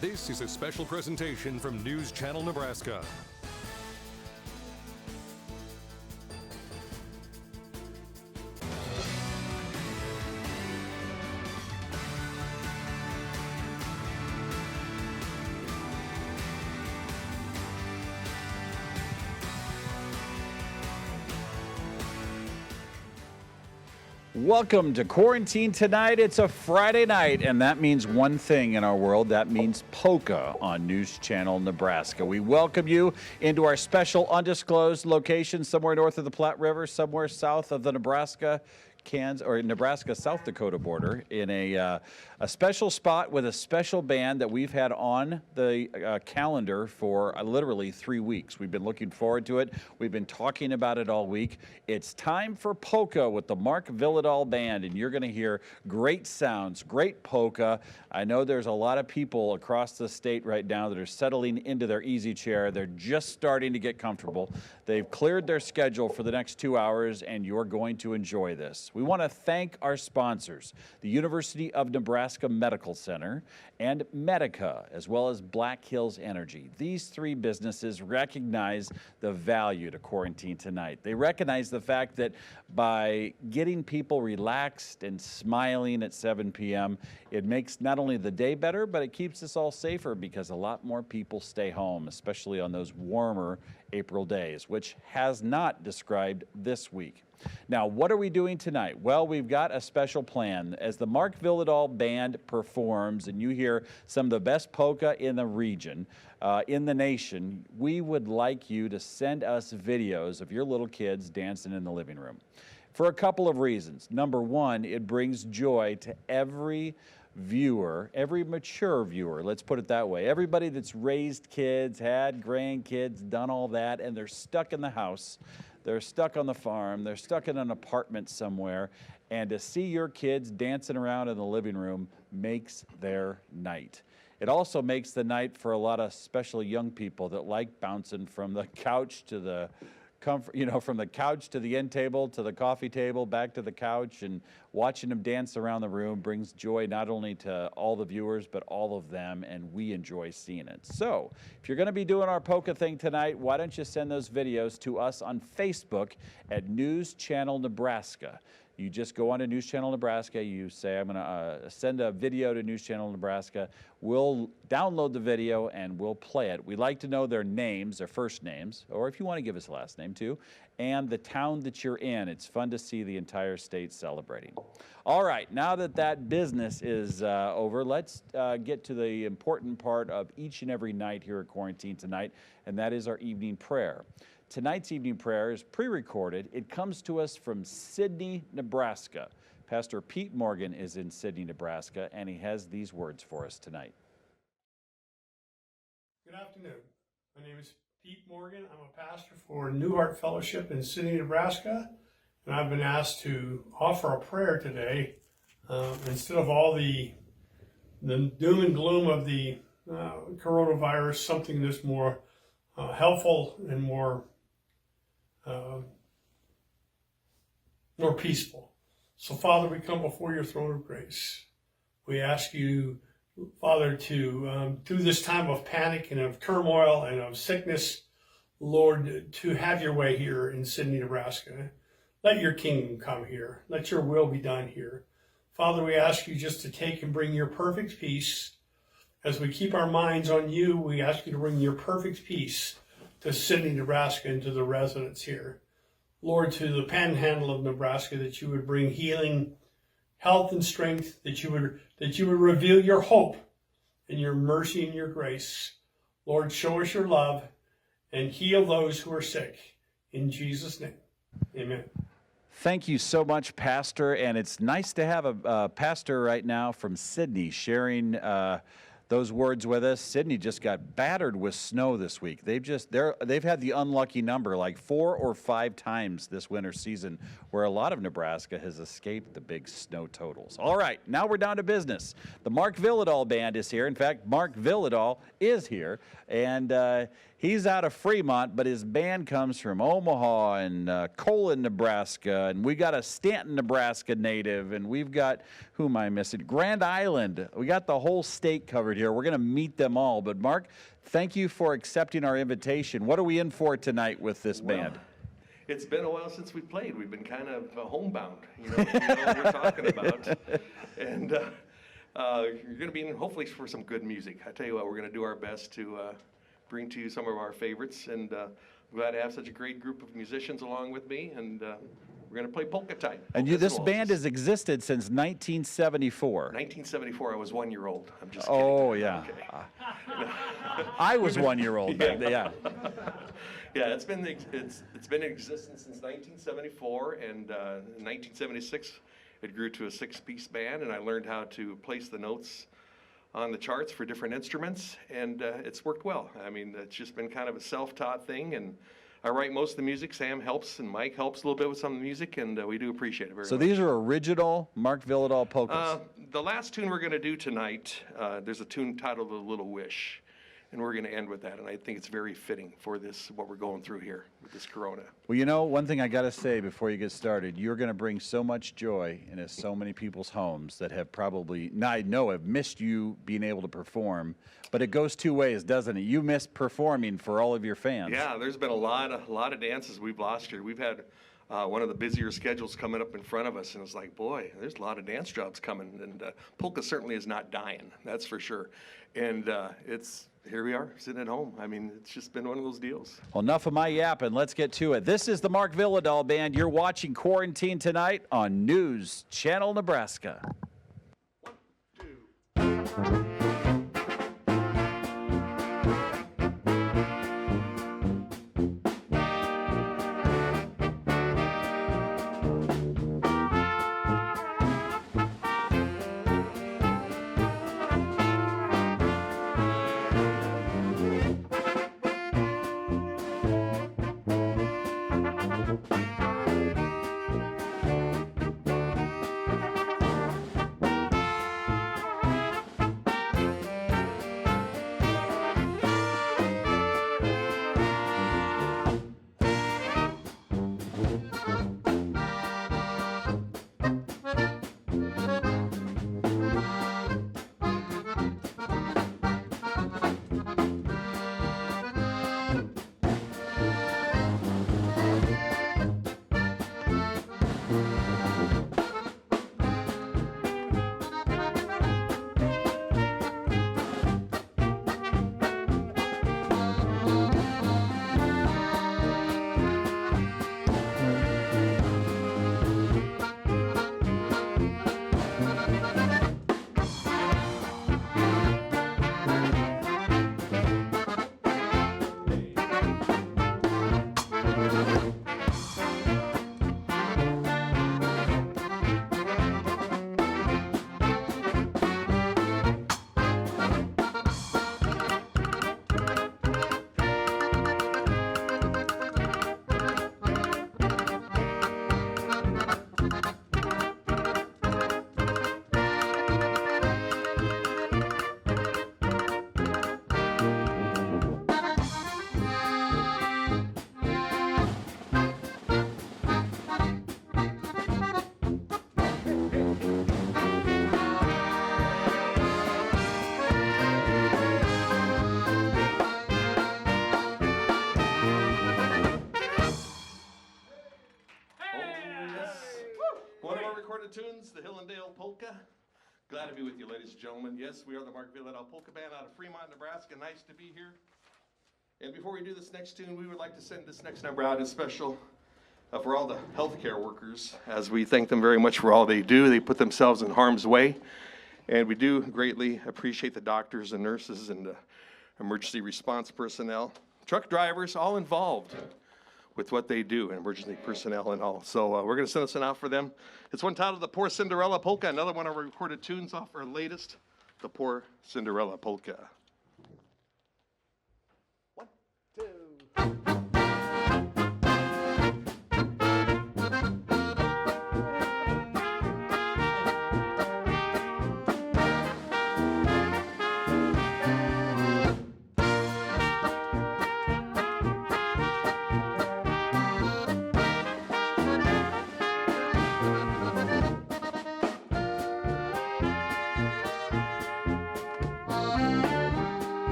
This is a special presentation from News Channel Nebraska. Welcome to Quarantine Tonight. It's a Friday night, and that means one thing in our world. That means polka on News Channel Nebraska. We welcome you into our special undisclosed location somewhere north of the Platte River, somewhere south of the Nebraska-South Dakota border in a special spot with a special band that we've had on the calendar for literally 3 weeks. We've been looking forward to it. We've been talking about it all week. It's time for polka with the Mark Vylidal Band, and you're going to hear great sounds, great polka. I know there's a lot of people across the state right now that are settling into their easy chair. They're just starting to get comfortable. They've cleared their schedule for the next 2 hours, and you're going to enjoy this. We want to thank our sponsors, the University of Nebraska Medical Center and Medica, as well as Black Hills Energy. These three businesses recognize the value to Quarantine Tonight. They recognize the fact that by getting people relaxed and smiling at 7 p.m., it makes not only the day better, but it keeps us all safer because a lot more people stay home, especially on those warmer April days, which has not described this week. Now, what are we doing tonight? Well, we've got a special plan. As the Mark Vylidal Band performs and you hear some of the best polka in the region, in the nation, we would like you to send us videos of your little kids dancing in the living room for a couple of reasons. Number one, it brings joy to every viewer, every mature viewer, let's put it that way. Everybody that's raised kids, had grandkids, done all that, and they're stuck in the house. They're stuck on the farm, they're stuck in an apartment somewhere, and to see your kids dancing around in the living room makes their night. It also makes the night for a lot of especially young people that like bouncing from the couch to the comfort, from the couch to the end table, to the coffee table, back to the couch, and watching them dance around the room brings joy not only to all the viewers, but all of them, and we enjoy seeing it. So, if you're going to be doing our polka thing tonight, why don't you send those videos to us on Facebook at News Channel Nebraska. You just go on to News Channel Nebraska, you say, I'm going to send a video to News Channel Nebraska. We'll download the video and we'll play it. We'd like to know their names, their first names, or if you want to give us a last name too, and the town that you're in. It's fun to see the entire state celebrating. All right, now that that business is over, let's get to the important part of each and every night here at Quarantine Tonight, and that is our evening prayer. Tonight's evening prayer is pre-recorded. It comes to us from Sidney, Nebraska. Pastor Pete Morgan is in Sidney, Nebraska, and he has these words for us tonight. Good afternoon. My name is Pete Morgan. I'm a pastor for New Heart Fellowship in Sidney, Nebraska, and I've been asked to offer a prayer today instead of all the doom and gloom of the coronavirus, something that's more helpful and more peaceful. So, Father, we come before your throne of grace. We ask you, Father, to, through this time of panic and of turmoil and of sickness, Lord, to have your way here in Sidney, Nebraska. Let your kingdom come here. Let your will be done here. Father, we ask you just to take and bring your perfect peace. As we keep our minds on you, we ask you to bring your perfect peace to Sidney, Nebraska, and to the residents here. Lord, to the panhandle of Nebraska, that you would bring healing, health, and strength, that you would reveal your hope and your mercy and your grace. Lord, show us your love and heal those who are sick. In Jesus' name, amen. Thank you so much, Pastor, and it's nice to have a pastor right now from Sidney sharing those words with us. Sidney just got battered with snow this week. They've had the unlucky number like 4 or 5 times this winter season, where a lot of Nebraska has escaped the big snow totals. All right, now we're down to business. The Mark Vylidal Band is here. In fact, Mark Vylidal is here, and He's out of Fremont, but his band comes from Omaha and Colon, Nebraska, and we got a Stanton, Nebraska native, and we've got, who am I missing? Grand Island. We got the whole state covered here. We're going to meet them all. But Mark, thank you for accepting our invitation. What are we in for tonight with this band? It's been a while since we played. We've been kind of homebound, you know what we're talking about. And you're going to be in hopefully for some good music. I tell you what, we're going to do our best to bring to you some of our favorites. And I'm glad to have such a great group of musicians along with me. And we're going to play polka time. And this band has existed since 1974. 1974, I was 1 year old. I'm just kidding. Oh, yeah. Okay. I was 1 year old back then, yeah. Yeah, it's been in existence since 1974, and in 1976 it grew to a 6-piece band, and I learned how to place the notes on the charts for different instruments, and it's worked well. I mean, it's just been kind of a self-taught thing, and I write most of the music. Sam helps, and Mike helps a little bit with some of the music, and we do appreciate it very much. So these are original Mark Vylidal polkas? The last tune we're going to do tonight, there's a tune titled "A Little Wish." And we're going to end with that, and I think it's very fitting for this, what we're going through here with this corona. Well, you know, one thing I got to say before you get started, you're going to bring so much joy into so many people's homes that have probably, now I know have missed you being able to perform, but it goes two ways, doesn't it? You miss performing for all of your fans. Yeah, there's been a lot of dances we've lost here. We've had one of the busier schedules coming up in front of us, and it's like, boy, there's a lot of dance jobs coming, and polka certainly is not dying, that's for sure. And here we are, sitting at home. I mean, it's just been one of those deals. Well, enough of my yapping. Let's get to it. This is the Mark Vylidal Band. You're watching Quarantine tonight on News Channel Nebraska. 1, 2. Tunes, the Hillandale Polka. Glad to be with you, ladies and gentlemen. Yes, we are the Mark Vylidal Polka Band out of Fremont, Nebraska. Nice to be here. And before we do this next tune, we would like to send this next number out as special for all the healthcare workers, as we thank them very much for all they do. They put themselves in harm's way, and we do greatly appreciate the doctors and nurses and the emergency response personnel, truck drivers, all involved with what they do, and emergency personnel and all. So we're going to send this one out for them. It's one titled The Poor Cinderella Polka, another one of our recorded tunes off our latest, The Poor Cinderella Polka. 1, 2.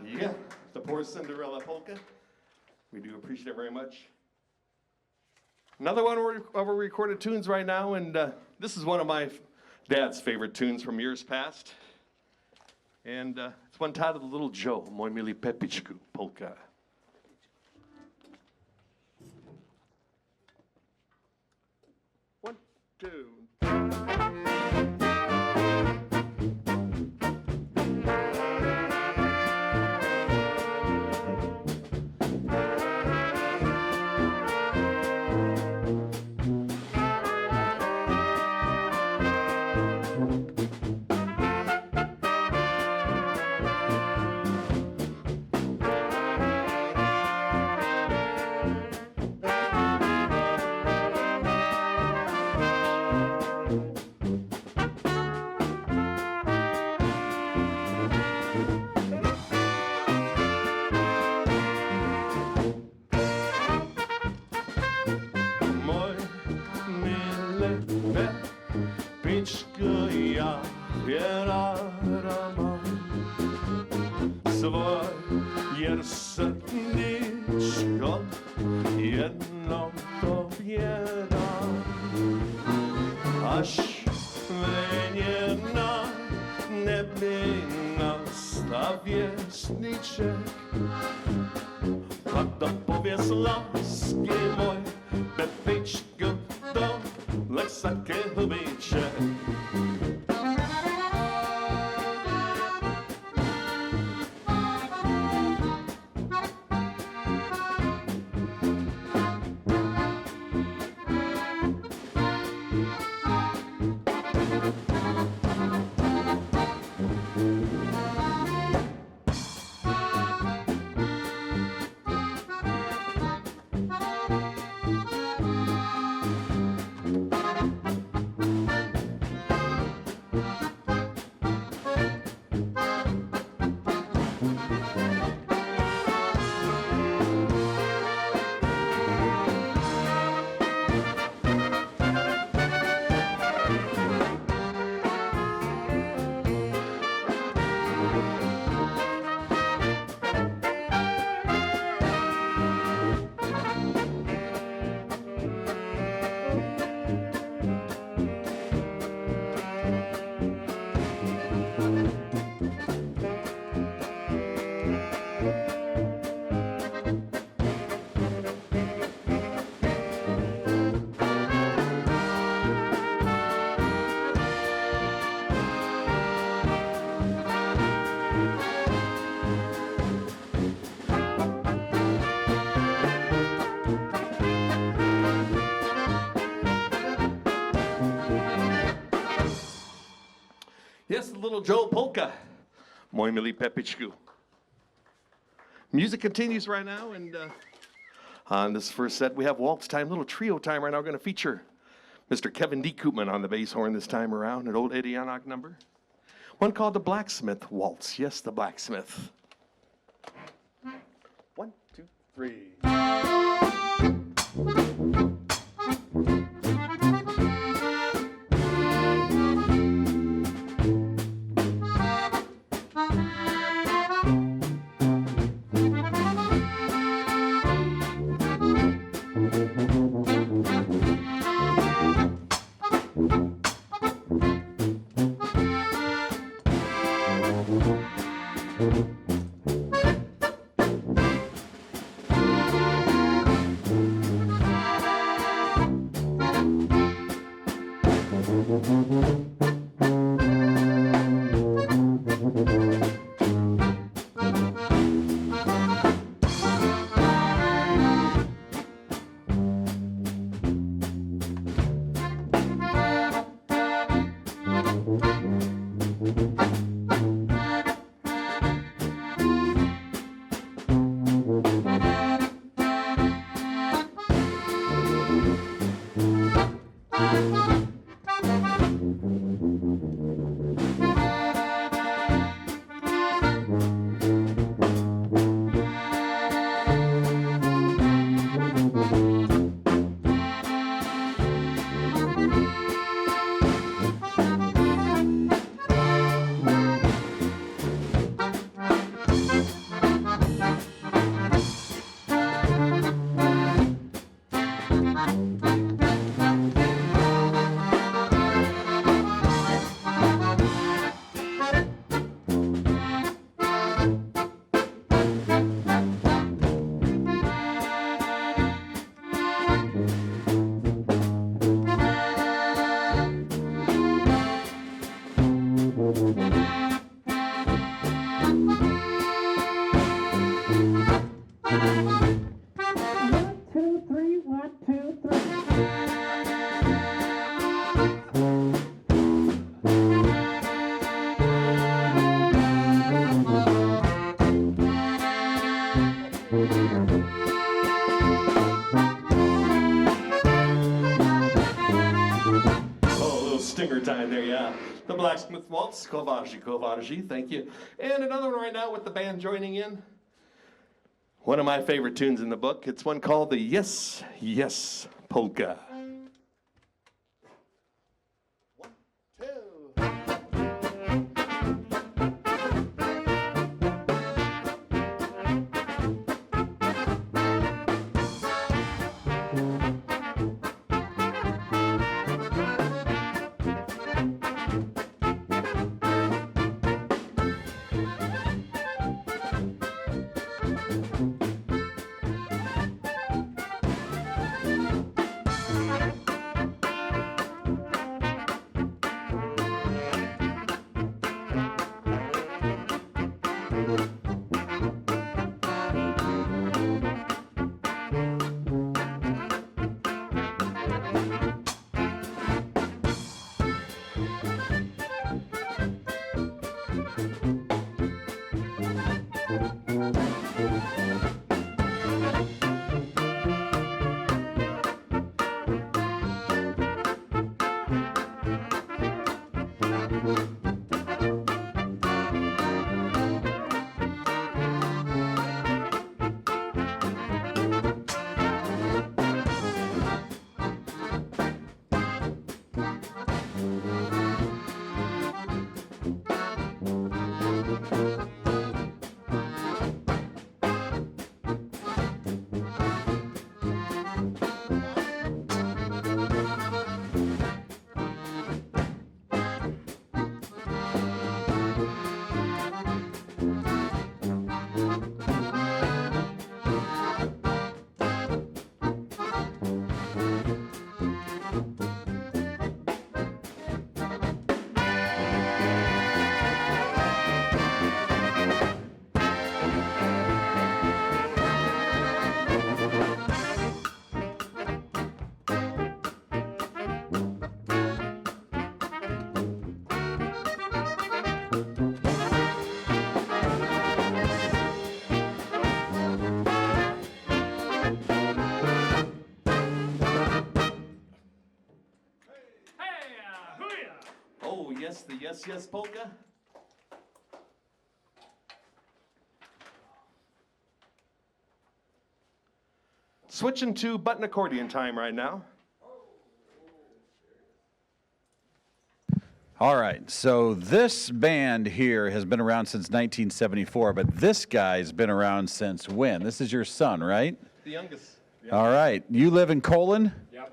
Yeah, the poor Cinderella polka. We do appreciate it very much. Another one of our recorded tunes right now, and this is one of my dad's favorite tunes from years past. And it's one titled Little Joe, Mój milý Pepičku polka. One, two. Ja rada mam swoje serduszko, jedno tobie dam, aż mnie na niebie nastawię zniczek. Tak dopowiedz laski moj, Pepičku, do leksakie hubiczek. Yes, the Little Joe polka. Mój milý Pepičku. Music continues right now, and on this first set, we have waltz time, little trio time right now. We're going to feature Mr. Kevin D. Koopman on the bass horn this time around, an old Eddie Yannock number. One called the Blacksmith Waltz. Yes, the Blacksmith. 1, 2, 3. 2, 3, 1, 2, 3. Oh, a little stinger time there, yeah. The Blacksmith Waltz, Kovaji, Kovaji, thank you. And another one right now with the band joining in. One of my favorite tunes in the book. It's one called the Yes, Yes Polka. 1, 2. Oh, yes, the Yes, Yes Polka. Switching to button accordion time right now. All right, so this band here has been around since 1974, but this guy's been around since when? This is your son, right? The youngest. All right, you live in Colon? Yep.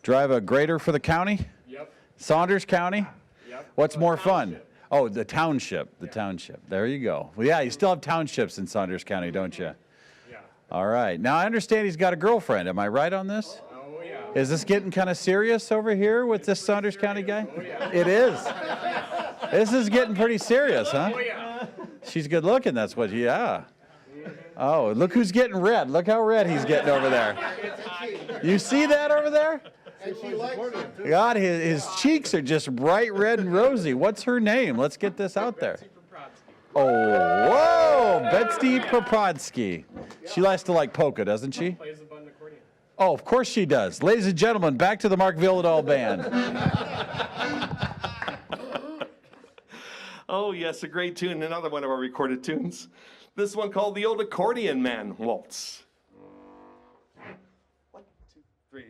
Drive a grader for the county? Yep. Saunders County? Yep. What's more fun? Township. Oh, the township, the township. There you go. Well, yeah, you still have townships in Saunders County, don't you? Yeah. All right. Now, I understand he's got a girlfriend. Am I right on this? Oh, yeah. Is this getting kind of serious over here with this Saunders County guy? Oh, yeah. It is. This is getting pretty serious, huh? Oh, yeah. She's good looking, that's what, yeah. Oh, look who's getting red. Look how red he's getting over there. You see that over there? God, his cheeks are just bright red and rosy. What's her name? Let's get this out there. Oh, whoa, Betsy Propodsky. She likes to like polka, doesn't she? Plays the button accordion. Oh, of course she does. Ladies and gentlemen, back to the Mark Vylidal Band. Oh, yes, a great tune. Another one of our recorded tunes. This one called the Old Accordion Man Waltz. 1, 2, 3.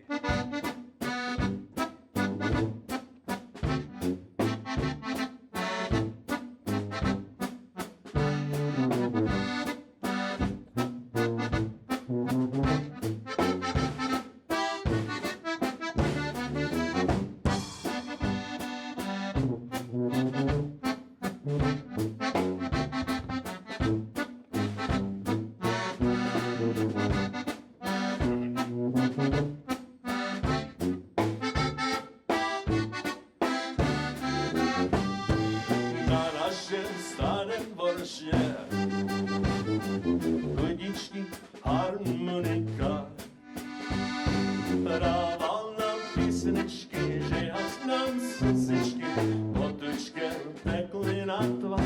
harmonika. Dawał nam pieseneczki, że aż nam suzyczki potyczkę tekły na twarz.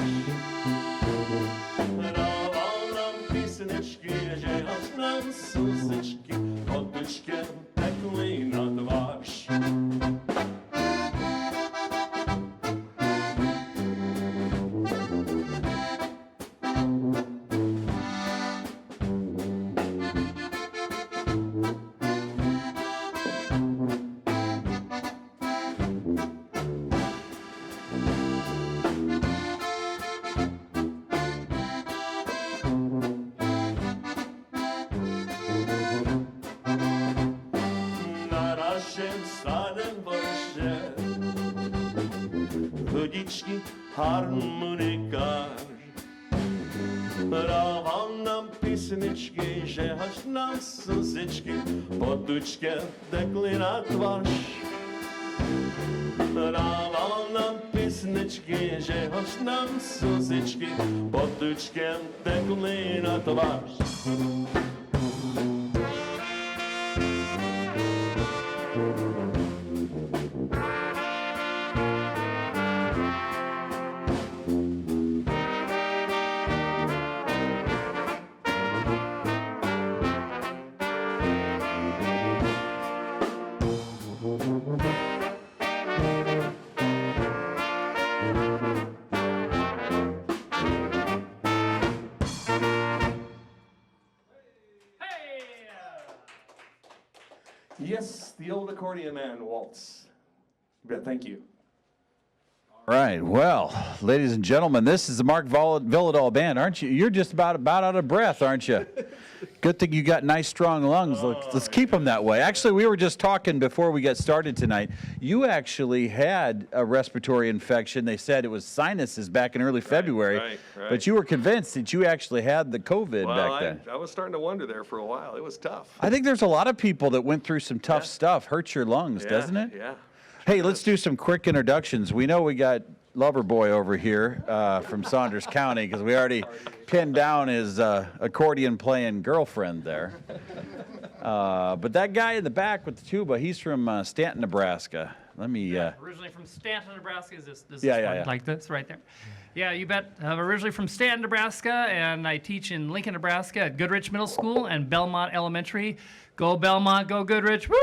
Dawał nam pieseneczki, że aż nam suzyczki potyczkę tekły na twarz. Harmonika. Dawał nam pieseneczki, że aż nam suzyczki potyczkę tekły na twarz. Dawał nam pieseneczki, że aż nam suzyczki potyczkę tekły na twarz. Yes, the old accordion man, Waltz. Yeah, thank you. All right. Well, ladies and gentlemen, this is the Mark Vylidal Band, aren't you? You're just about out of breath, aren't you? Good thing you got nice, strong lungs. Let's keep them that way. Actually, we were just talking before we got started tonight. You actually had a respiratory infection. They said it was sinuses back in early February. Right. But you were convinced that you actually had the COVID back then. I was starting to wonder there for a while. It was tough. I think there's a lot of people that went through some tough stuff. Hurts your lungs, doesn't it? Yeah. Hey, let's do some quick introductions. We know we got Loverboy over here from Saunders County because we already pinned down his accordion playing girlfriend there. But that guy in the back with the tuba, he's from Stanton, Nebraska. Let me. Originally from Stanton, Nebraska. Is this Yeah, one? yeah. Like this right there? Yeah, you bet. I'm originally from Stanton, Nebraska, and I teach in Lincoln, Nebraska at Goodrich Middle School and Belmont Elementary. Go Belmont, go Goodrich, woo!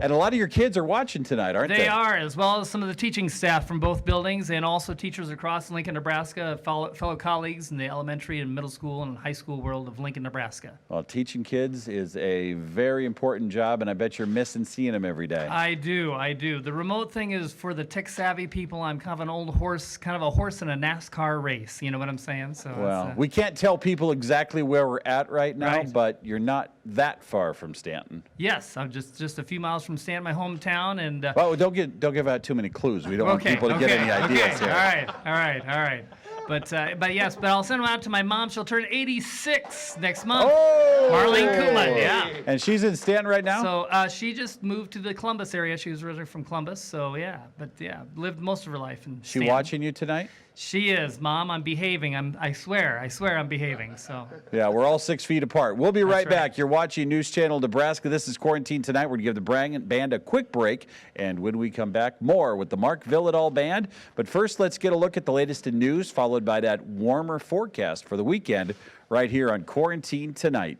And a lot of your kids are watching tonight, aren't they? They are, as well as some of the teaching staff from both buildings, and also teachers across Lincoln, Nebraska, fellow colleagues in the elementary and middle school and high school world of Lincoln, Nebraska. Well, teaching kids is a very important job, and I bet you're missing seeing them every day. I do. The remote thing is for the tech-savvy people. I'm kind of an old horse, kind of a horse in a NASCAR race. You know what I'm saying? So Well, we can't tell people exactly where we're at right now, Right. but you're not that far from Stanton. Yes, I'm just a few miles from Stanton, my hometown, and Well, don't give out too many clues. We don't want people to get any ideas here. All right. But yes, I'll send them out to my mom. She'll turn 86 next month. Oh! Marlene Kuhlman, yeah. And she's in Stanton right now? So she just moved to the Columbus area. She was originally from Columbus, so yeah. But yeah, lived most of her life in She Stanton. watching you tonight? She is, Mom. I'm behaving. I swear I'm behaving. So. Yeah, we're all 6 feet apart. We'll be right right. back. You're watching News Channel Nebraska. This is Quarantine Tonight. We're going to give the band a quick break. And when we come back, more with the Mark Vylidal Band. But first, let's get a look at the latest in news, followed by that warmer forecast for the weekend right here on Quarantine Tonight.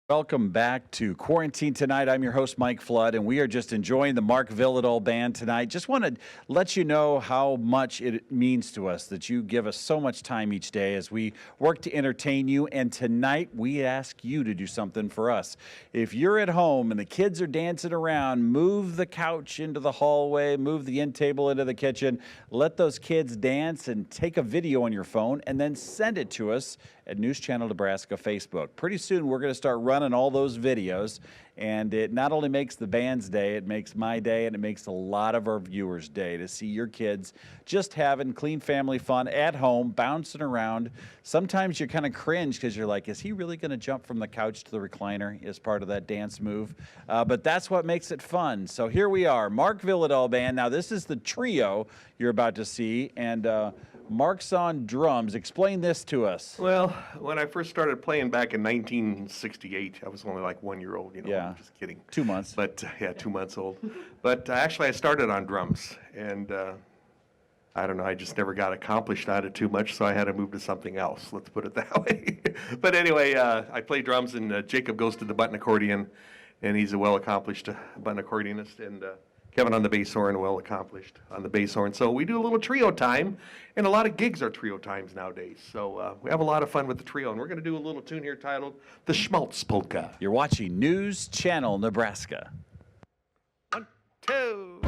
Welcome back to Quarantine Tonight. I'm your host, Mike Flood, and we are just enjoying the Mark Vylidal Band tonight. Just want to let you know how much it means to us that you give us so much time each day as we work to entertain you. And tonight, we ask you to do something for us. If you're at home and the kids are dancing around, move the couch into the hallway, move the end table into the kitchen, let those kids dance and take a video on your phone and then send it to us at News Channel Nebraska Facebook. Pretty soon, we're going to start running all those videos, And it not only makes the band's day, it makes my day, and it makes a lot of our viewers' day to see your kids just having clean family fun at home, bouncing around. Sometimes you kind of cringe because you're like, is he really going to jump from the couch to the recliner as part of that dance move? But that's what makes it fun. So here we are, Mark Vylidal Band. Now, this is the trio you're about to see, and Mark's on drums. Explain this to us. Well, when I first started playing back in 1968, I was only like 1 year old, Yeah. I'm just kidding. 2 months. But, 2 months old. But actually, I started on drums, and I don't know, I just never got accomplished at it too much, so I had to move to something else, let's put it that way. But anyway, I play drums, and Jacob goes to the button accordion, and he's a well-accomplished button accordionist, and Kevin on the bass horn, well accomplished on the bass horn. So we do a little trio time, and a lot of gigs are trio times nowadays. So we have a lot of fun with the trio, and we're going to do a little tune here titled the Schmaltz Polka. You're watching News Channel Nebraska. 1, 2.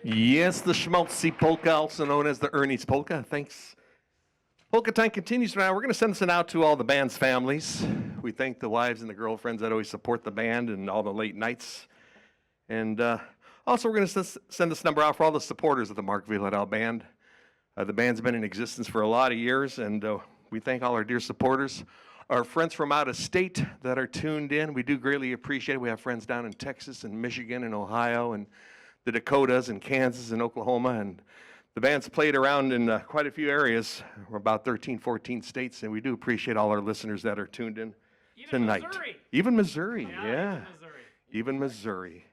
Yes, the Schmaltz Polka, also known as the Ernie's Polka. Thanks. Polka time continues now. We're going to send this out to all the band's families. We thank the wives and the girlfriends that always support the band and all the late nights. And also, we're going to send this number out for all the supporters of the Mark Vylidal Band. The band's been in existence for a lot of years, and we thank all our dear supporters. Our friends from out of state that are tuned in, we do greatly appreciate it. We have friends down in Texas and Michigan and Ohio and the Dakotas and Kansas and Oklahoma, and the band's played around in quite a few areas. We're about 13, 14 states, and we do appreciate all our listeners that are tuned in tonight. Missouri. Even Missouri, yeah. Even Missouri. Even Missouri.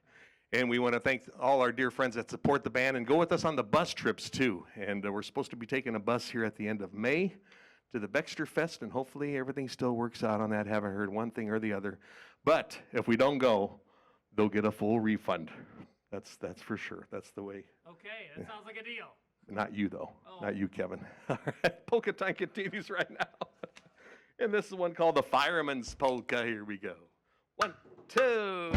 And we want to thank all our dear friends that support the band and go with us on the bus trips, too. And we're supposed to be taking a bus here at the end of May to the Bexter Fest, and hopefully everything still works out on that. Haven't heard one thing or the other. But if we don't go, they'll get a full refund. That's for sure. That's the way. Okay, that sounds like a deal. Not you, though. Oh. Not you, Kevin. All right, polka time continues right now. And this is one called the Fireman's Polka. Here we go. 1, 2.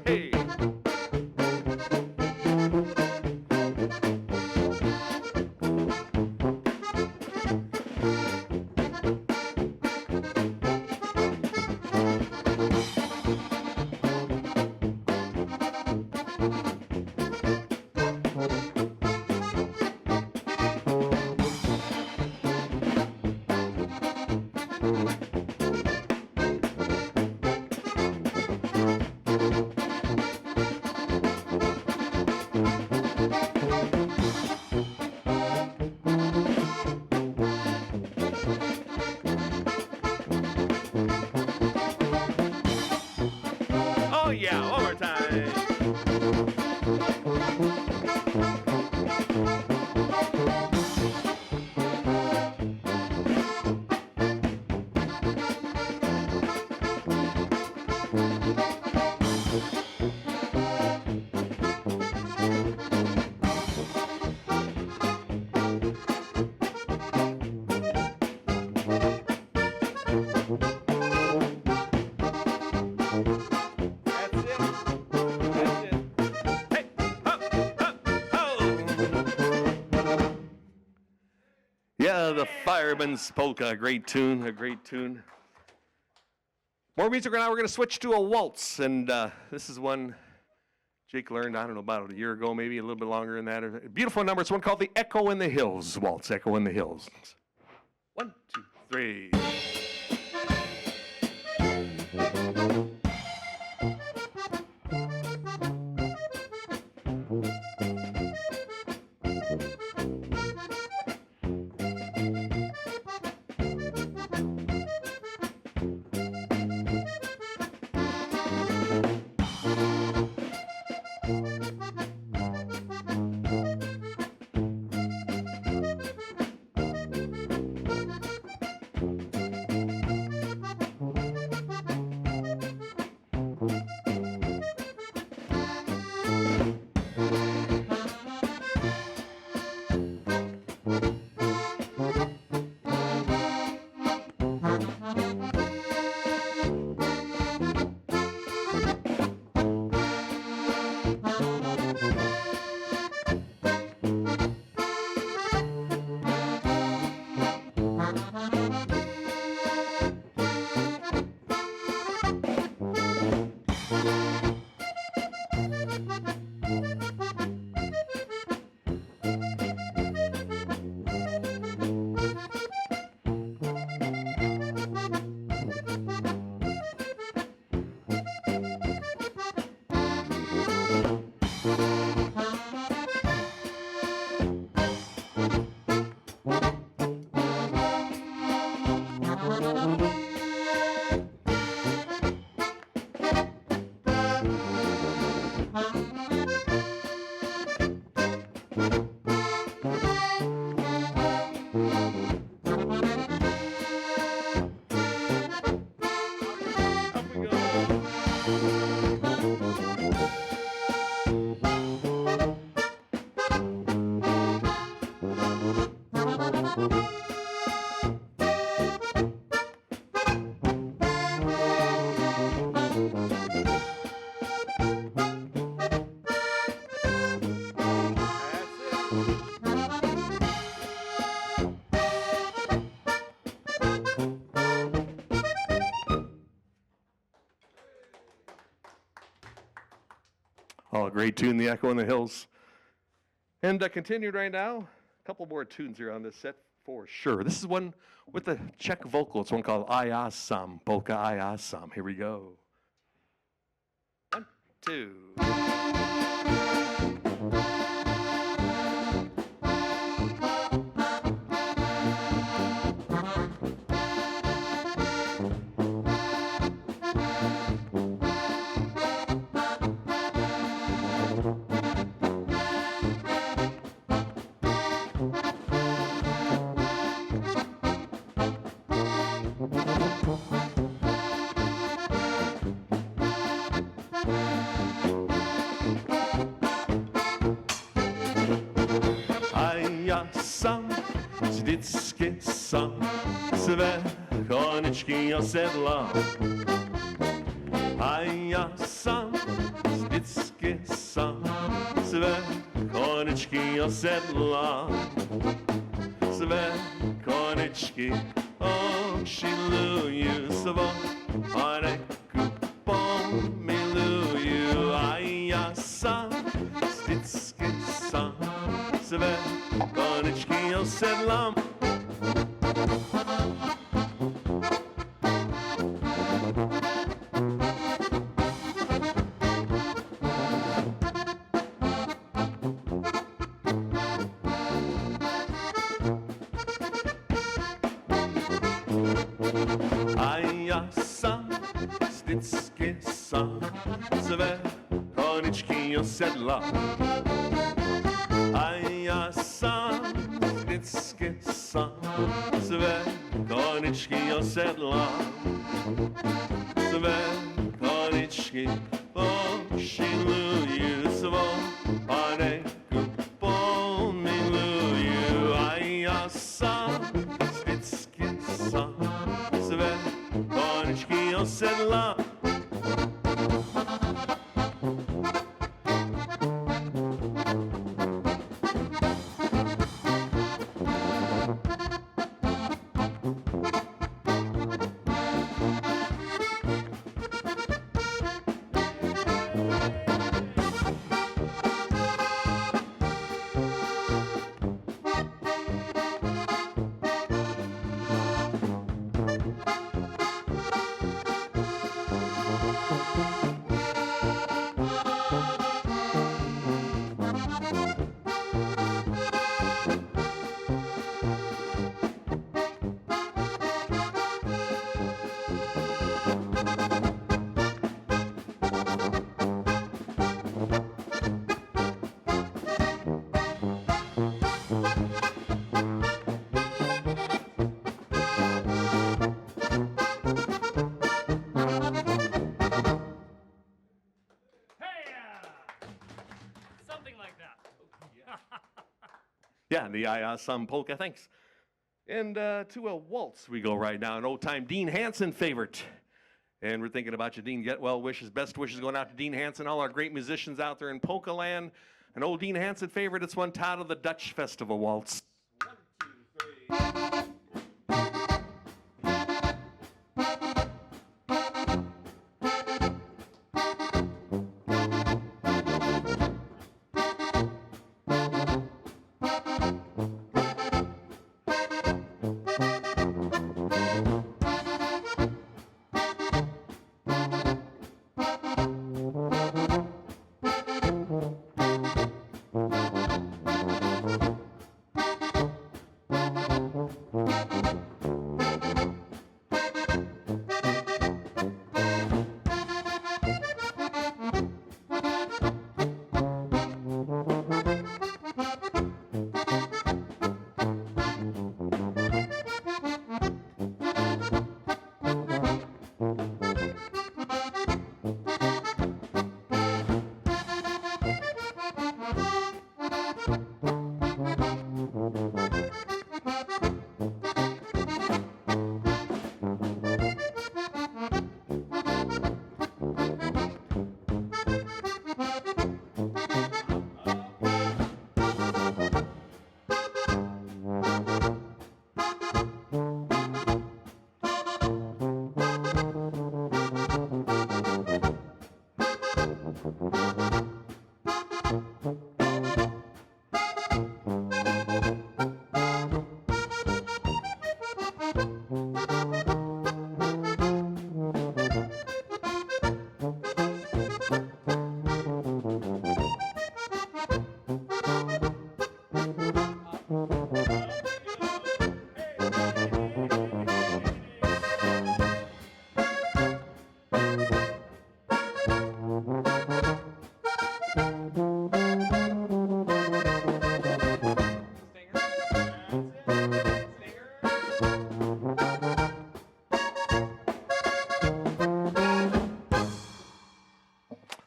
Hey. Oh yeah, one more time. Yeah, the Fireman's Polka, a great tune, a great tune. More music right now. We're going to switch to a waltz, and this is one Jake learned, I don't know, about a year ago, maybe a little bit longer than that. A beautiful number. It's one called the Echo in the Hills waltz, Echo in the Hills. 1, 2, 3. Oh, a great tune, the Echo in the Hills. And continued right now, a couple more tunes here on this set for sure. This is one with the Czech vocal. It's one called I Ja Sam, Polka I Ja Sam. Here we go. 1, 2. koniczki osiedla. A ja sam, styckie sam, swe koniczki osiedla. Swe koniczki osiluję, swą paneku pomiluję. A ja sam, styckie sam, swe koniczki osiedlam. A ja sam, styckie sam, swe koniczki osiedla. A ja sam, styckie sam, swe koniczki osiedla. Swe koniczki posiluję, swą paneku pomiluję. A ja sam, styckie sam, swe koniczki osiedla. Something like that. Yeah, the Some polka, thanks. And to a waltz we go right now, an old-time Dean Hansen favorite. And we're thinking about you, Dean. Get well wishes, best wishes going out to Dean Hansen, all our great musicians out there in polka land. An old Dean Hansen favorite, it's one titled the Dutch Festival Waltz. 1, 2, 3.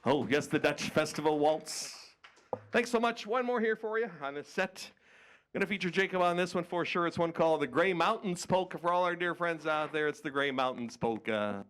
Oh, yes, the Dutch Festival Waltz. Thanks so much. One more here for you on the set. Going to feature Jacob on this one for sure. It's one called the Gray Mountains Polka. For all our dear friends out there, it's the Gray Mountains Polka.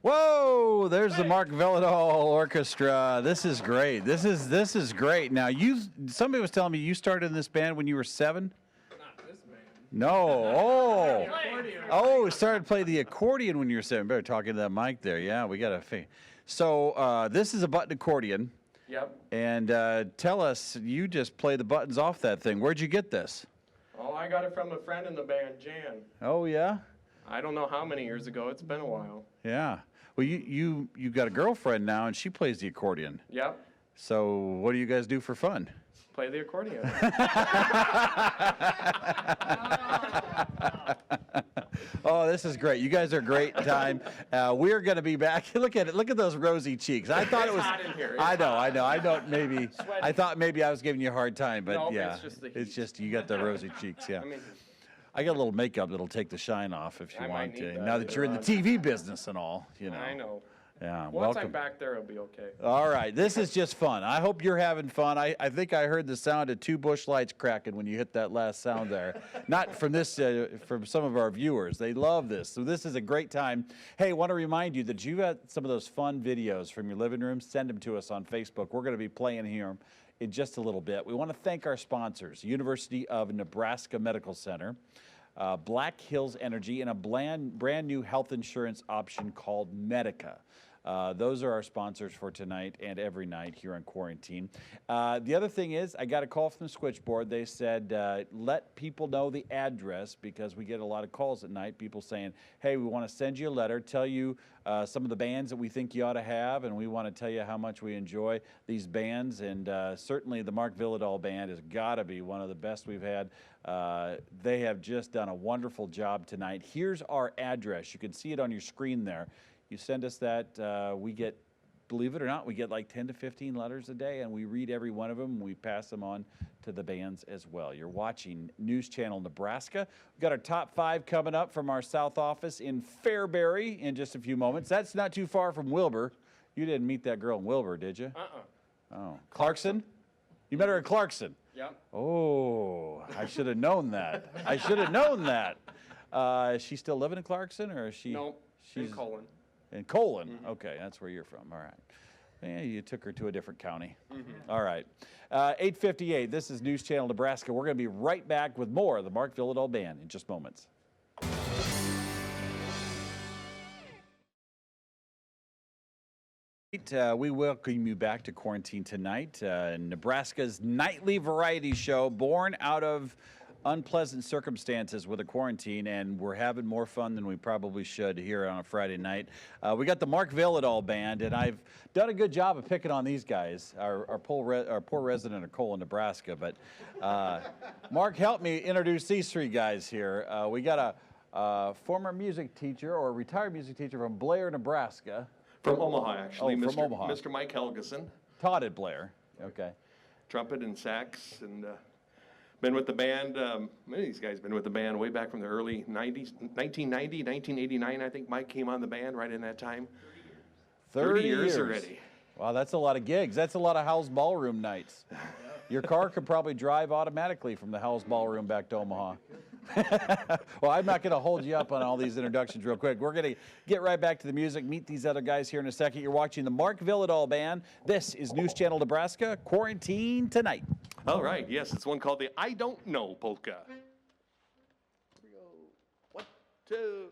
Whoa, there's the Mark Vylidal Orchestra. This is great. This is great. Now, somebody was telling me you started in this band when you were 7? Not this band. No. Accordion. Started playing the accordion when you were 7. Better talking to that mic there. Yeah, we got to. So this is a button accordion. Yep. And tell us, you just play the buttons off that thing. Where'd you get this? Oh, I got it from a friend in the band, Jan. Oh, yeah? I don't know how many years ago. It's been a while. Yeah. Well, you got a girlfriend now, and she plays the accordion. Yep. So what do you guys do for fun? Play the accordion. Oh, this is great. You guys are a great time. We're going to be back. Look at it. Look at those rosy cheeks. I thought it was. It's hot in here. It's I know. hot. I don't maybe. Sweaty. I thought maybe I was giving you a hard time, but No, yeah, it's just the it's heat. just you got the rosy cheeks. Yeah. I mean, I got a little makmakeup that'll take the shine off if you I want might need to. that Now that you're in the later TV business and all, you know. I know. Yeah, Once welcome. I'm back there, it'll be okay. All right, this is just fun. I hope you're having fun. I think I heard the sound of 2 bush lights cracking when you hit that last sound there. Not from this, from some of our viewers. They love this. So this is a great time. Hey, want to remind you that you got some of those fun videos from your living room. Send them to us on Facebook. We're going to be playing here in just a little bit. We want to thank our sponsors, University of Nebraska Medical Center, Black Hills Energy, and a brand new health insurance option called Medica. Those are our sponsors for tonight and every night here on Quarantine. The other thing is, I got a call from the switchboard. They said, let people know the address, because we get a lot of calls at night, people saying, hey, we want to send you a letter, tell you some of the bands that we think you ought to have, and we want to tell you how much we enjoy these bands. And certainly the Mark Vylidal Band has got to be one of the best we've had. They have just done a wonderful job tonight. Here's our address. You can see it on your screen there. You send us that, we get, believe it or not, we get like 10 to 15 letters a day, and we read every one of them, and we pass them on to the bands as well. You're watching News Channel Nebraska. We've got our top 5 coming up from our South office in Fairbury in just a few moments. That's not too far from Wilbur. You didn't meet that girl in Wilbur, did you? Oh, Clarkson? You met her at Clarkson? Yep. Oh, I should have known that. I should have known that. Is she still living in Clarkson, or is she? No, she's in Colin. In Colin? Okay, that's where you're from. All right. Yeah, you took her to a different county. All right. 8:58, this is News Channel Nebraska. We're going to be right back with more of the Mark Vylidal Band in just moments. We welcome you back to Quarantine Tonight, Nebraska's nightly variety show born out of unpleasant circumstances with a quarantine, and we're having more fun than we probably should here on a Friday night. We got the Mark Vylidal Band, and I've done a good job of picking on these guys, our poor resident of Colin, Nebraska. But Mark, help me introduce these 3 guys here. We got a former music teacher, or a retired music teacher from Blair, Nebraska. From Omaha, actually. Oh, from Omaha. Mr. Mike Helgeson. Taught at Blair. Okay. Trumpet and sax, and been with the band, many of these guys been with the band way back from the early 90s, 1990, 1989, I think Mike came on the band right in that time. 30 years already. Wow, that's a lot of gigs. That's a lot of House Ballroom nights. Your car could probably drive automatically from the House Ballroom back to Omaha. Well, I'm not going to hold you up on all these introductions real quick. We're going to get right back to the music, meet these other guys here in a second. You're watching the Mark Vylidal Band. This is News Channel Nebraska, Quarantine Tonight. All right, yes, it's one called the I Don't Know Polka. Here we go. 1, 2.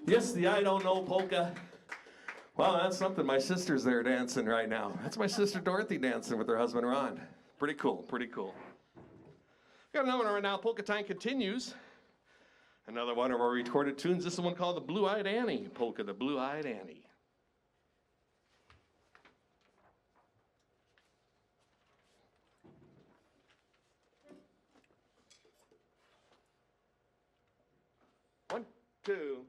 Yes, the I Don't Know Polka. Wow, that's something. My sister's there dancing right now. That's my sister Dorothy dancing with her husband Ron. Pretty cool, pretty cool. Got another one right now. Polka Time continues. Another one of our recorded tunes. This is one called the Blue-Eyed Annie Polka, the Blue-Eyed Annie. One, two.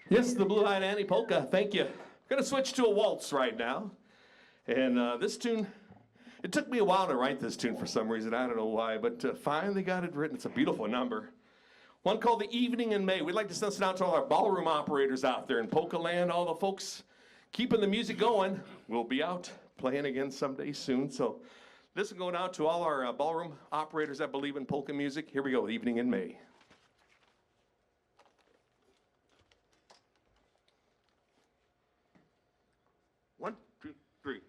Yes, the Blue-Eyed Annie Polka, thank you. Gonna switch to a waltz right now. And this tune, it took me a while to write this tune for some reason, I don't know why, but finally got it written. It's a beautiful number. One called The Evening in May. We'd like to send it out to all our ballroom operators out there in Polka Land, all the folks keeping the music going. We'll be out playing again someday soon, so this is going out to all our ballroom operators that believe in polka music. Here we go, The Evening in May. One, two, three.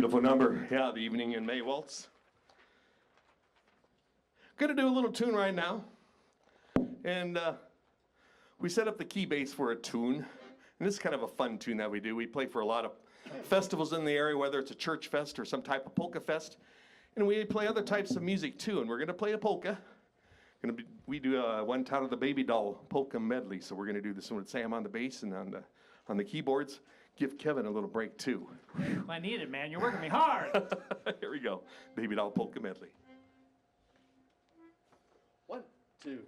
Beautiful number. Yeah, the evening in May Waltz. Gonna do a little tune right now. And we set up the key bass for a tune. And this is kind of a fun tune that we do. We play for a lot of festivals in the area, whether it's a church fest or some type of polka fest. And we play other types of music too. And we're gonna play a polka. We do one titled the Vylidal Polka medley. So we're gonna do this one with Sam on the bass and on the keyboards. Give Kevin a little break too. I need it, man. You're working me hard. Here we go. Vylidal Polka medley. 1, 2.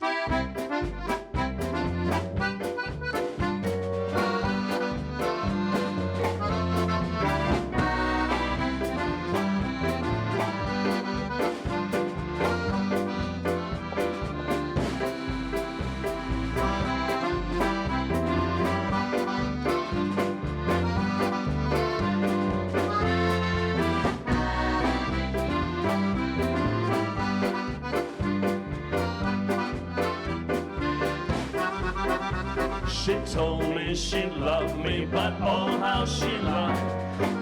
She told me she loved me, but oh how she lied,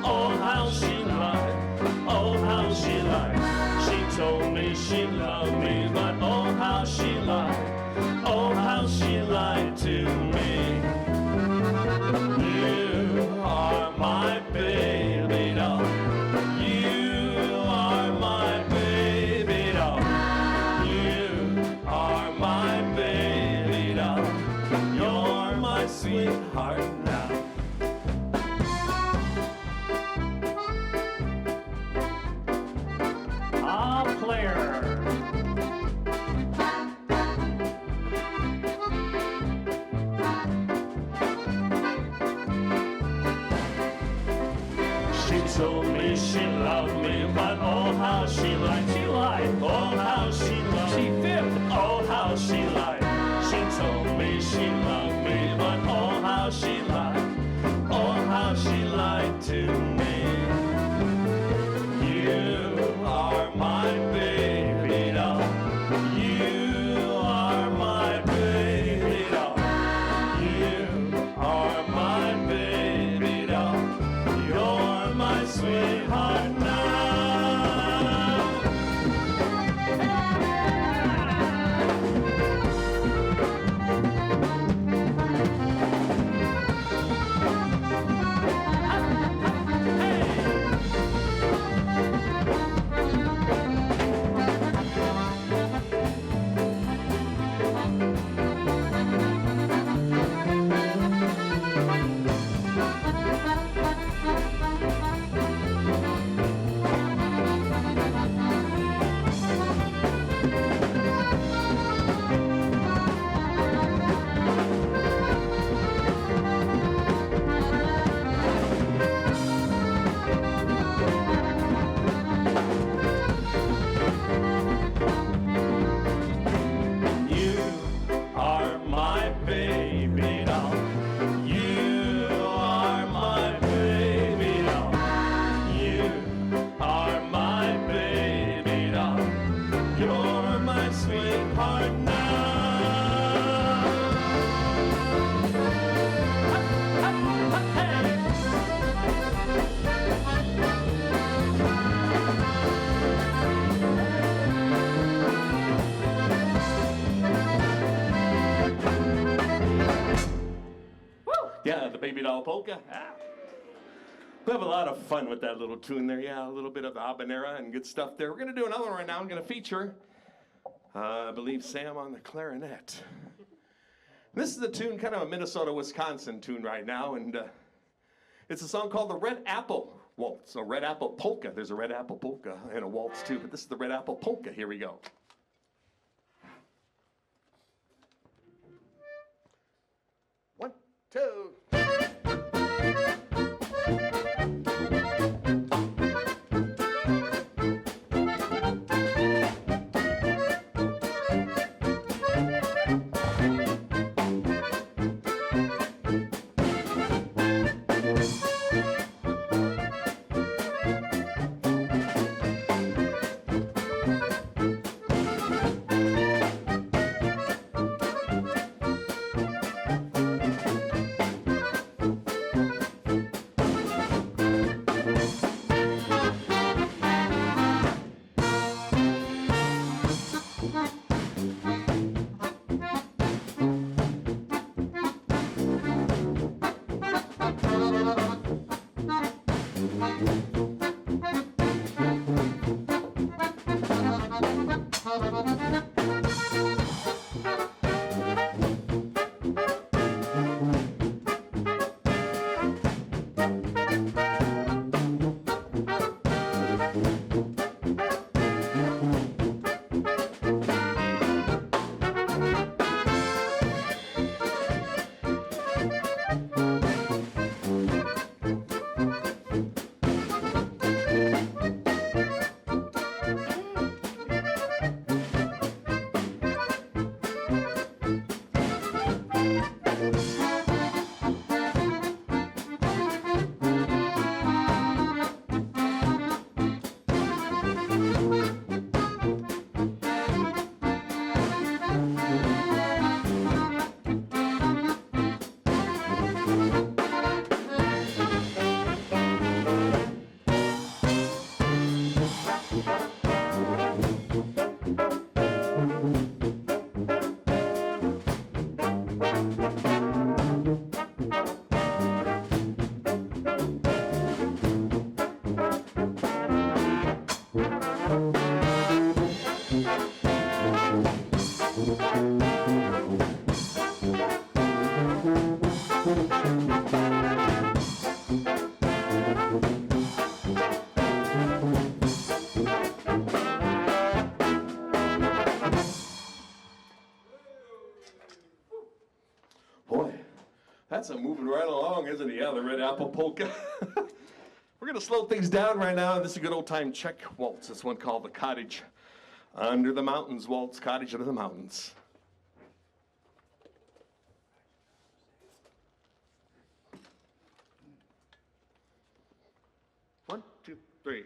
oh how she lied, oh how she lied. She told me she loved me, but oh how she lied, oh how she lied to me. You are my baby doll, you are my baby doll, you are my baby doll. You're my sweetheart now. Ah, player. She told me she loved me, but oh how she lied. She lied. Oh how she lied. She fibbed. Oh how she lied. She told me she loved me, but oh how she lied. Oh how she lied to me. You are my baby doll. You are my baby doll. You are my baby doll. You're my sweetheart now. You are my baby doll. You are my baby doll. You are my baby doll. You're my sweetheart now. Yeah, the Baby Doll Polka. We have a lot of fun with that little tune there. Yeah, a little bit of the habanera and good stuff there. We're going to do another one right now. I'm going to feature, I believe, Sam on the clarinet. This is a tune, kind of a Minnesota, Wisconsin tune right now, and it's a song called the Red Apple Waltz, a Red Apple Polka. There's a Red Apple Polka and a waltz too, but this is the Red Apple Polka. Here we go. 1, 2. That's a moving right along, isn't it? Yeah, the Red Apple Polka. We're going to slow things down right now. This is a good old-time Czech waltz. This one called the Cottage Under the Mountains Waltz, Cottage Under the Mountains. 1, 2, 3.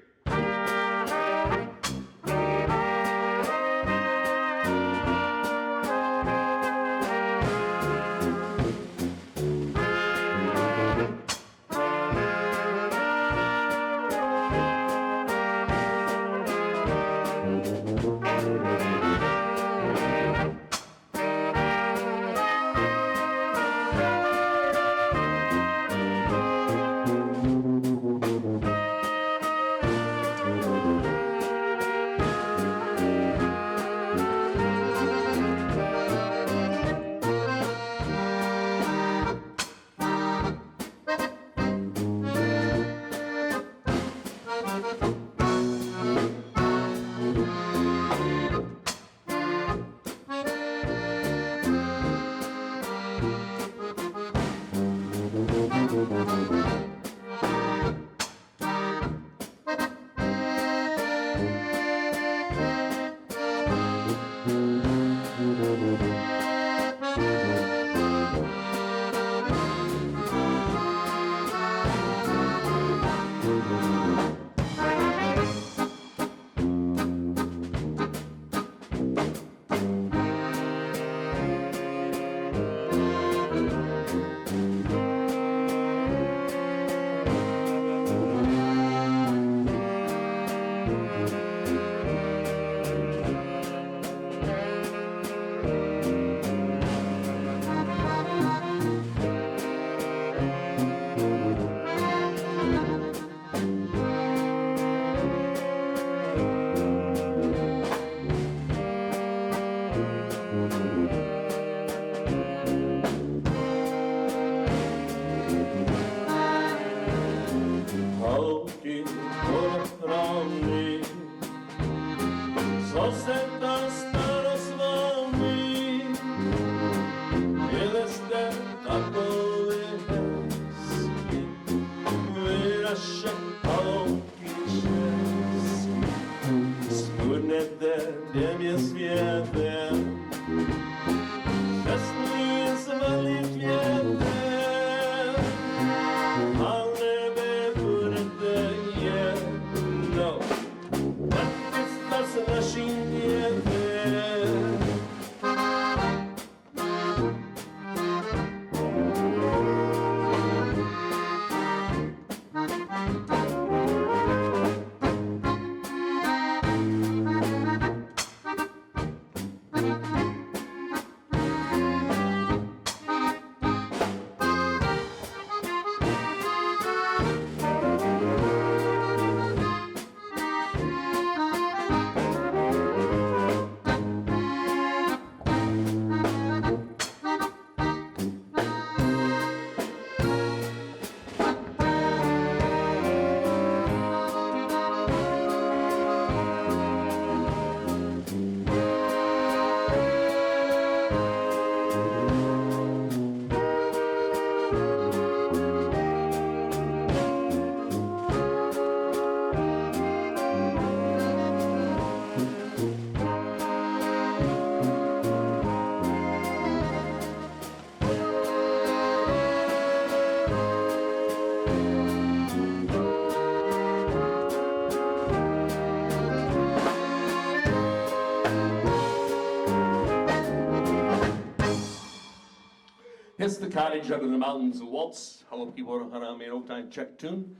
It's the Cottage Under the Mountains Waltz. Hello, people on an old-time Czech tune.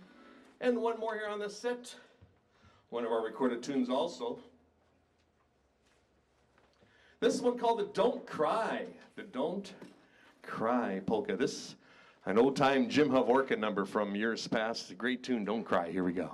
And one more here on this set. One of our recorded tunes also. This one called the Don't Cry. The Don't Cry Polka. This, an old-time Jim Havorka number from years past. A great tune, Don't Cry. Here we go.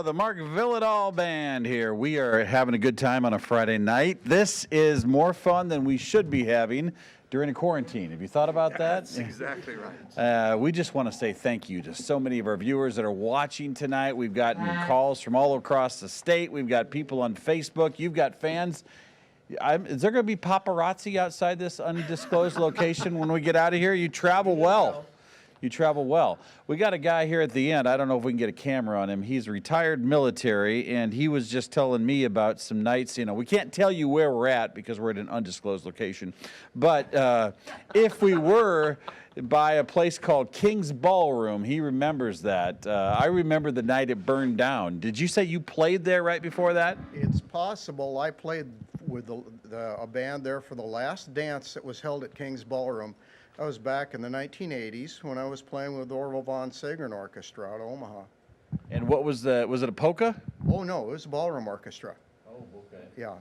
go, the Mark Vylidal Band here. We are having a good time on a Friday night. This is more fun than we should be having during a quarantine. Have you thought about that? That's exactly right. We just want to say thank you to so many of our viewers that are watching tonight. We've gotten calls from all across the state. We've got people on Facebook. You've got fans. Is there going to be paparazzi outside this undisclosed location when we get out of here? You travel well. You travel well. We got a guy here at the end. I don't know if we can get a camera on him. He's retired military, and he was just telling me about some nights. You know, we can't tell you where we're at because we're at an undisclosed location. But if we were by a place called King's Ballroom, he remembers that. I remember the night it burned down. Did you say you played there right before that? It's possible. I played with a band there for the last dance that was held at King's Ballroom. I was back in the 1980s when I was playing with the Orville Von Segern Orchestra out of Omaha. And what was it a polka? Oh, no, it was a ballroom orchestra. Oh, okay. Yeah.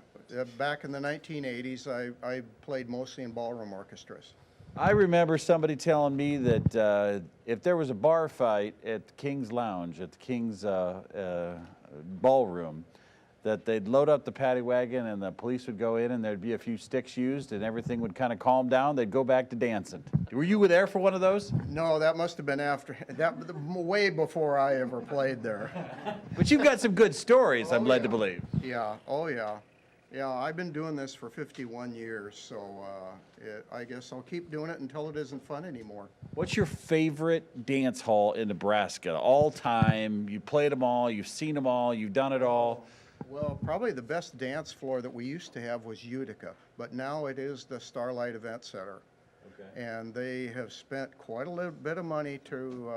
Back in the 1980s, I played mostly in ballroom orchestras. I remember somebody telling me that if there was a bar fight at King's Lounge, at the King's Ballroom, that they'd load up the paddy wagon and the police would go in and there'd be a few sticks used and everything would kind of calm down. They'd go back to dancing. Were you there for one of those? No, that must have been way before I ever played there. But you've got some good stories, I'm led to believe. Yeah, oh yeah. Yeah, I've been doing this for 51 years, so I guess I'll keep doing it until it isn't fun anymore. What's your favorite dance hall in Nebraska, all time? You played them all, you've seen them all, you've done it all. Well, probably the best dance floor that we used to have was Utica, but now it is the Starlight Event Center. Okay. And they have spent quite a little bit of money to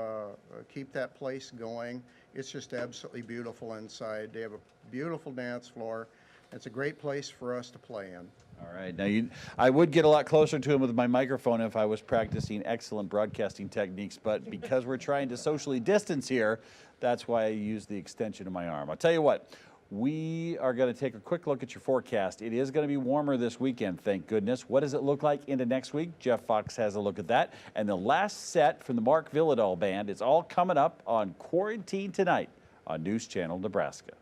keep that place going. It's just absolutely beautiful inside. They have a beautiful dance floor. It's a great place for us to play in. All right. Now, I would get a lot closer to him with my microphone if I was practicing excellent broadcasting techniques, but because we're trying to socially distance here, that's why I use the extension of my arm. I'll tell you what. We are going to take a quick look at your forecast. It is going to be warmer this weekend, thank goodness. What does it look like into next week? Jeff Fox has a look at that. And the last set from the Mark Vylidal Band is all coming up on Quarantine Tonight on News Channel Nebraska.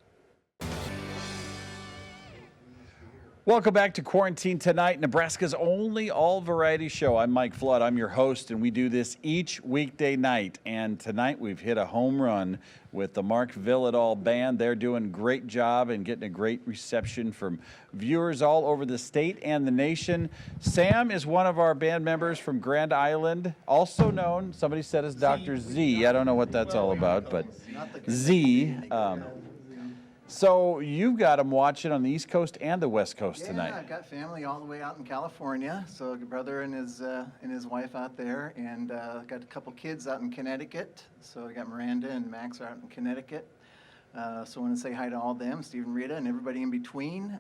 Welcome back to Quarantine Tonight, Nebraska's only all-variety show. I'm Mike Flood. I'm your host, and we do this each weekday night. And tonight we've hit a home run with the Mark Vylidal Band. They're doing a great job and getting a great reception from viewers all over the state and the nation. Sam is one of our band members from Grand Island, also known, somebody said, as Dr. Z. I don't know what that's all about, but Z. So you've got them watching on the East Coast and the West Coast tonight. Yeah, I've got family all the way out in California. So a brother and his wife out there, and got a couple kids out in Connecticut. So I got Miranda and Max out in Connecticut. So I want to say hi to all of them, Steve and Rita, and everybody in between.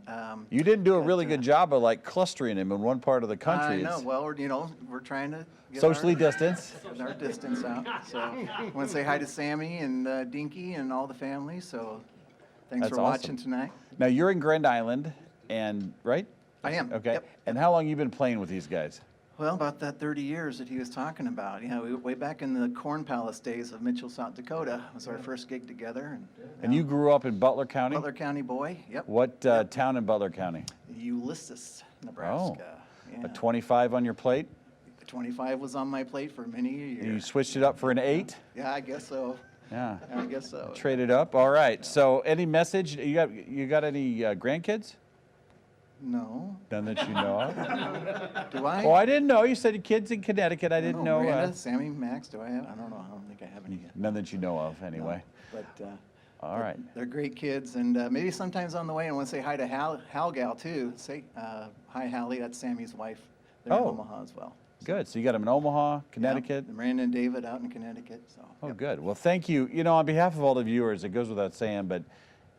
You didn't do a really good job of like clustering them in one part of the country. I know. Well, we're trying to get socially distance. Get our distance out. So I want to say hi to Sammy and Dinky and all the family. So. Thanks for watching tonight. Now, you're in Grand Island, and right? I am. Okay. Yep. And how long you been playing with these guys? Well, about that 30 years that he was talking about. Yeah, way back in the Corn Palace days of Mitchell, South Dakota was our first gig together. And you grew up in Butler County? Butler County boy, yep. What town in Butler County? Ulysses, Nebraska. Oh, yeah. A 25 on your plate? 25 was on my plate for many years. You switched it up for an 8? Yeah, I guess so. Yeah, I guess so. Traded up. All right. So, any message? You got any grandkids? No. None that you know of. Do I? Oh, I didn't know. You said kids in Connecticut. I didn't know. Miranda, Sammy, Max. Do I have? I don't know. I don't think I have any yet. None that you know of, anyway. No, but. All right. They're great kids, and maybe sometimes on the way, I want to say hi to Hal Gal too. Say hi, Hallie. That's Sammy's wife. They're in Omaha as well. Good. So you got them in Omaha, Connecticut. Yeah, Miranda and David out in Connecticut. So. Oh, good. Well, thank you. You know, on behalf of all the viewers, it goes without saying, but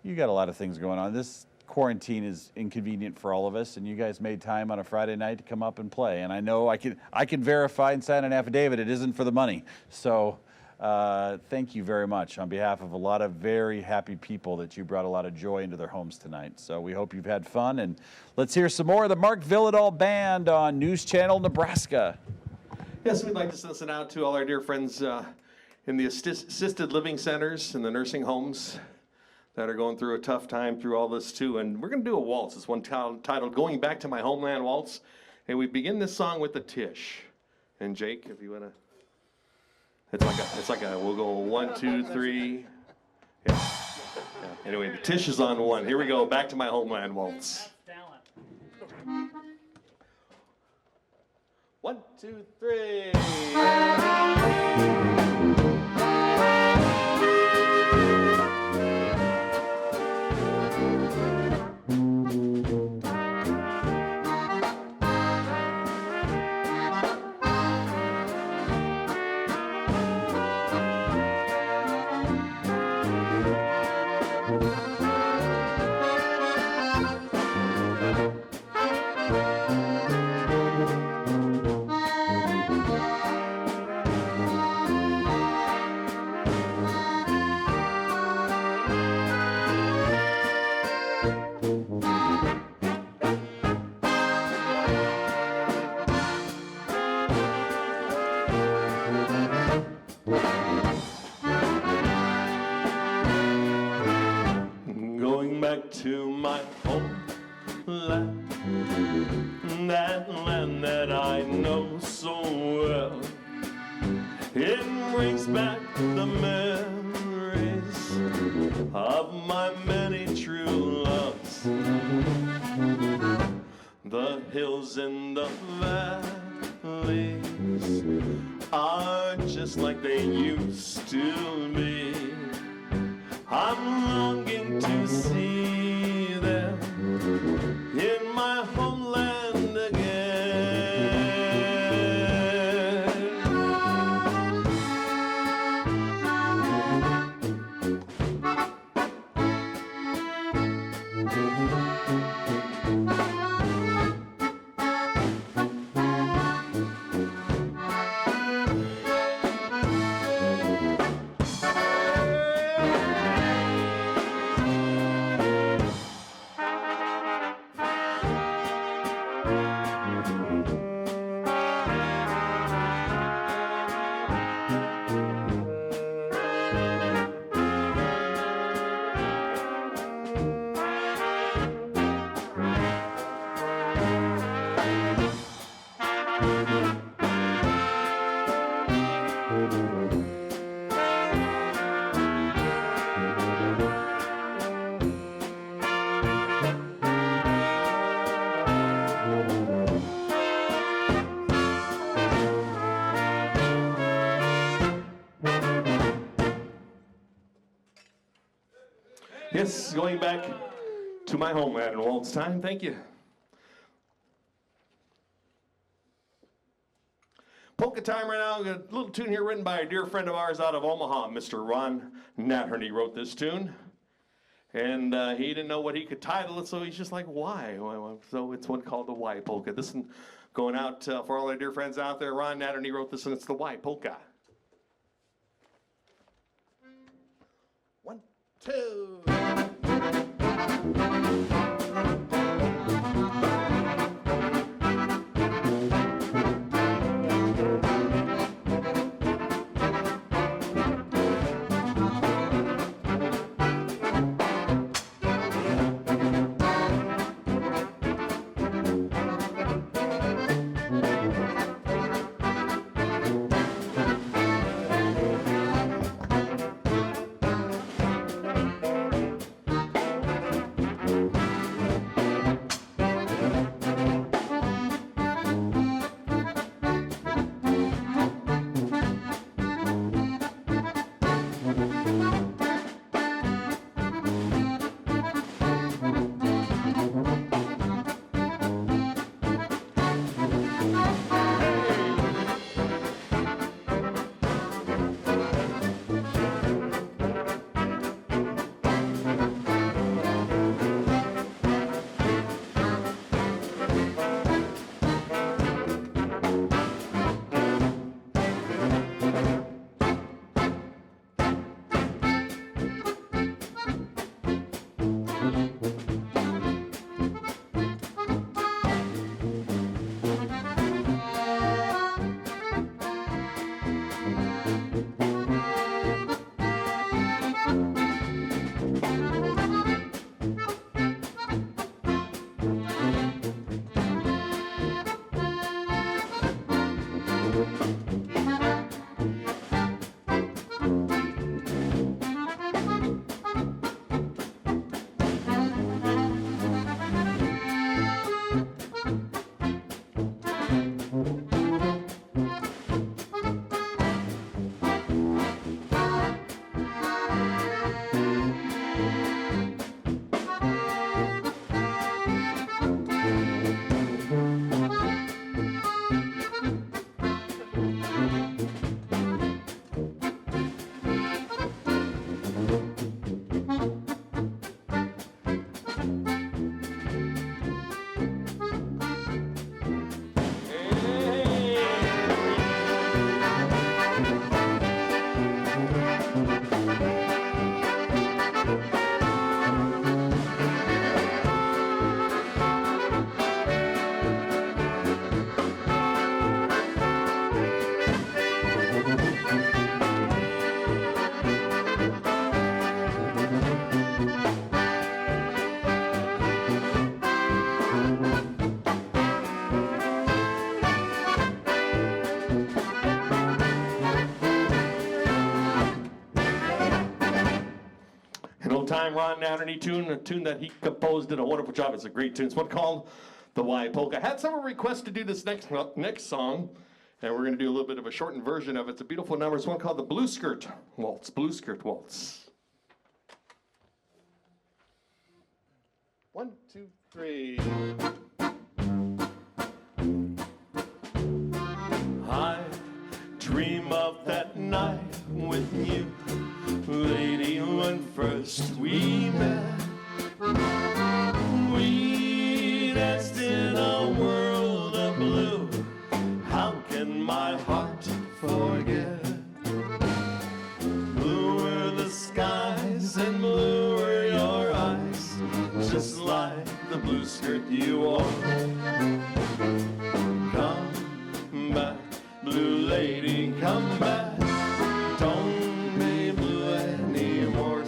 you got a lot of things going on. This quarantine is inconvenient for all of us, and you guys made time on a Friday night to come up and play. And I know I can verify and sign an affidavit. It isn't for the money. So thank you very much on behalf of a lot of very happy people that you brought a lot of joy into their homes tonight. So we hope you've had fun, and let's hear some more of the Mark Vylidal Band on News Channel Nebraska. Yes, we'd like to send this out to all our dear friends in the assisted living centers and the nursing homes. that are going through a tough time through all this too. And we're going to do a waltz. It's one titled Going Back to My Homeland Waltz. And we begin this song with the Tish. And Jake, if you want to, it's like a, we'll go 1, 2, 3. Yeah. Anyway, the Tish is on 1. Here we go, Back to My Homeland Waltz. 1, 2, 3. To my homeland, that land that I know so well. It brings back the memories of my many true loves. The hills and the valleys are just like they used to be. I'm longing to see them in my homeland again. Yes, going back to my homeland in waltz time. Thank you. Polka time right now. Got a little tune here written by a dear friend of ours out of Omaha, Mr. Ron Natherney wrote this tune. And he didn't know what he could title it, so he's just like, why? So it's one called the Why Polka. This one going out for all our dear friends out there. Ron Natherney wrote this, and it's the Why Polka. 1, 2. old-time Ron Natterny tune, a tune that he composed, did a wonderful job. It's a great tune. It's one called the Y Polka. I had someone request to do this next song, and we're going to do a little bit of a shortened version of it. It's a beautiful number. It's one called the Blue Skirt Waltz. Blue Skirt Waltz. 1, 2, 3. I dream of that night with you, lady, when first we met. We danced in a world of blue. How can my heart forget? Blue were the skies and blue were your eyes, just like the blue skirt you wore. Come back, blue lady, come back. Don't be blue anymore.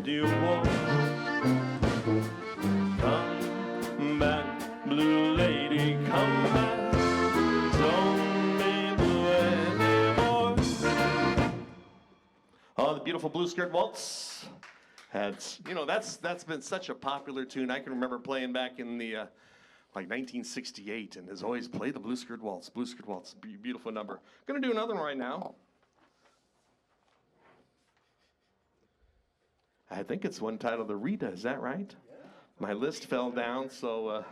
You wore. Come back, blue lady, come back. Don't be blue anymore. Oh, the beautiful Blue Skirt Waltz. That's been such a popular tune. I can remember playing back in the like 1968, and has always played the Blue Skirt Waltz. Blue Skirt Waltz, beautiful number. Gonna do another one right now. I think it's one titled the Rita, is that right? Yeah. My list fell down, so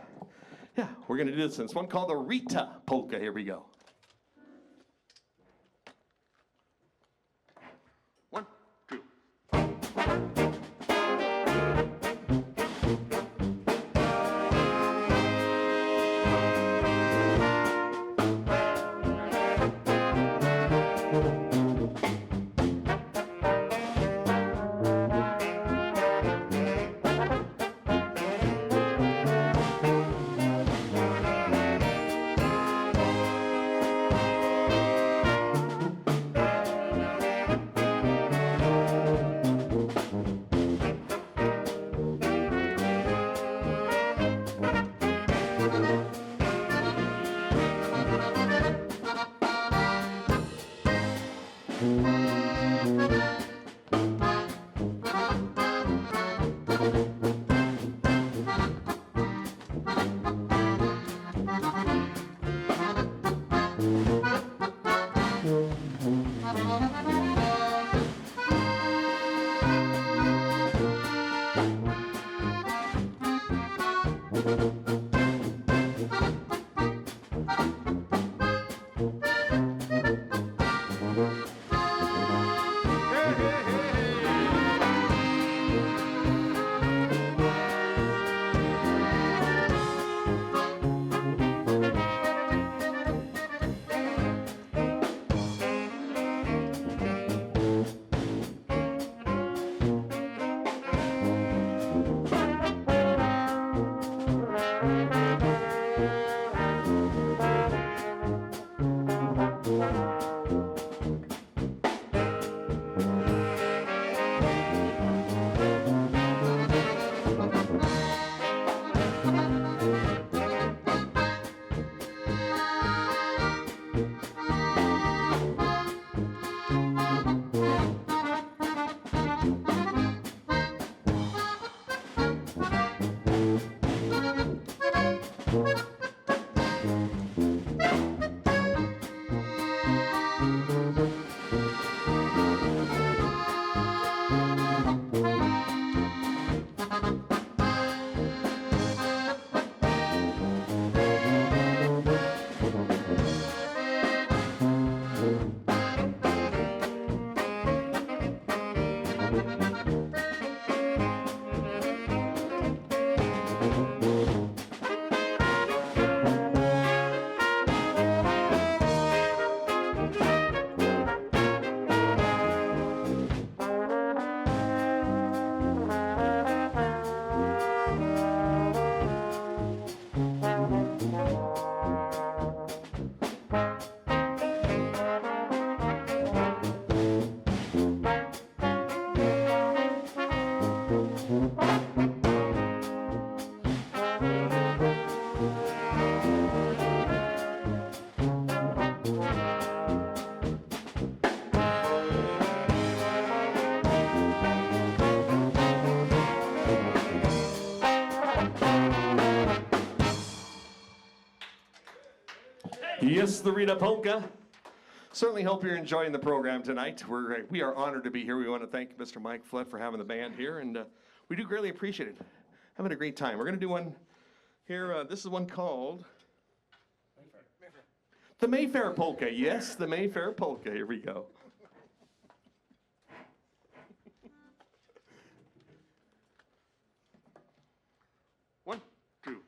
yeah, we're gonna do this. It's one called the Rita Polka. Here we go. 1, 2. Yes, the Rita Polka. Certainly hope you're enjoying the program tonight. We are honored to be here. We want to thank Mr. Mike Flood for having the band here, and we do greatly appreciate it. Having a great time. We're going to do one here. This is one called the Mayfair Polka. Yes, the Mayfair Polka. Here we go. One, two.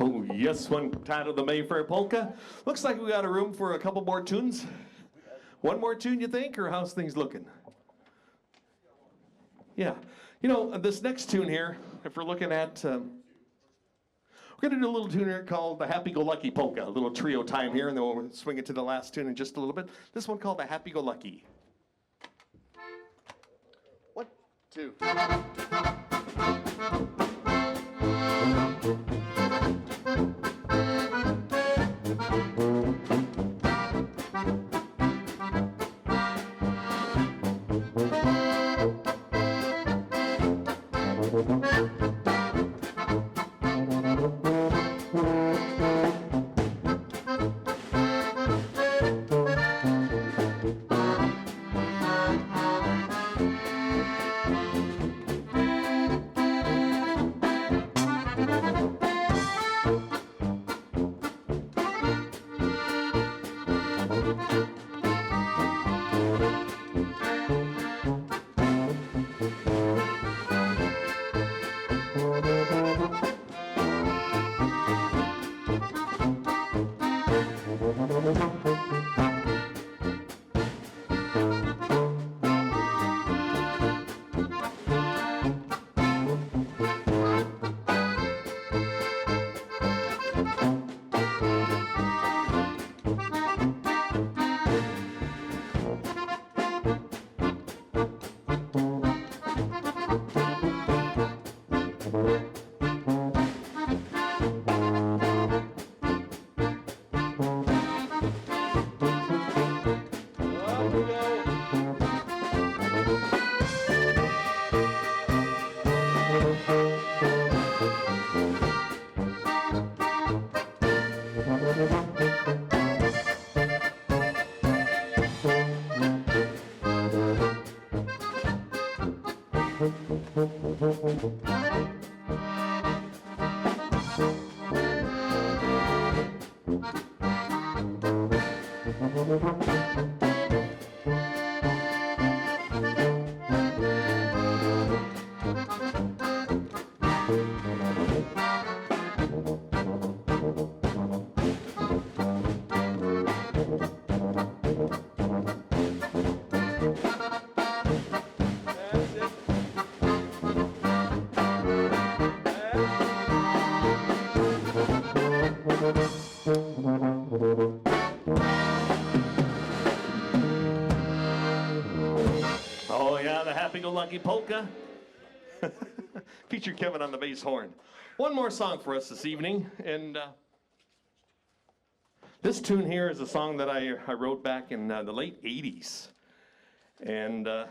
Oh, yes, one titled the Mayfair Polka. Looks like we got a room for a couple more tunes. One more tune, you think, or how's things looking? Yeah. You know, this next tune here, if we're looking at, we're going to do a little tune here called the Happy-Go-Lucky Polka, a little trio time here, and then we'll swing it to the last tune in just a little bit. This one called the Happy-Go-Lucky. 1, 2. Oh yeah, the Happy-Go-Lucky Polka. Feature Kevin on the bass horn. One more song for us this evening, and this tune here is a song that I wrote back in the late 80s. And I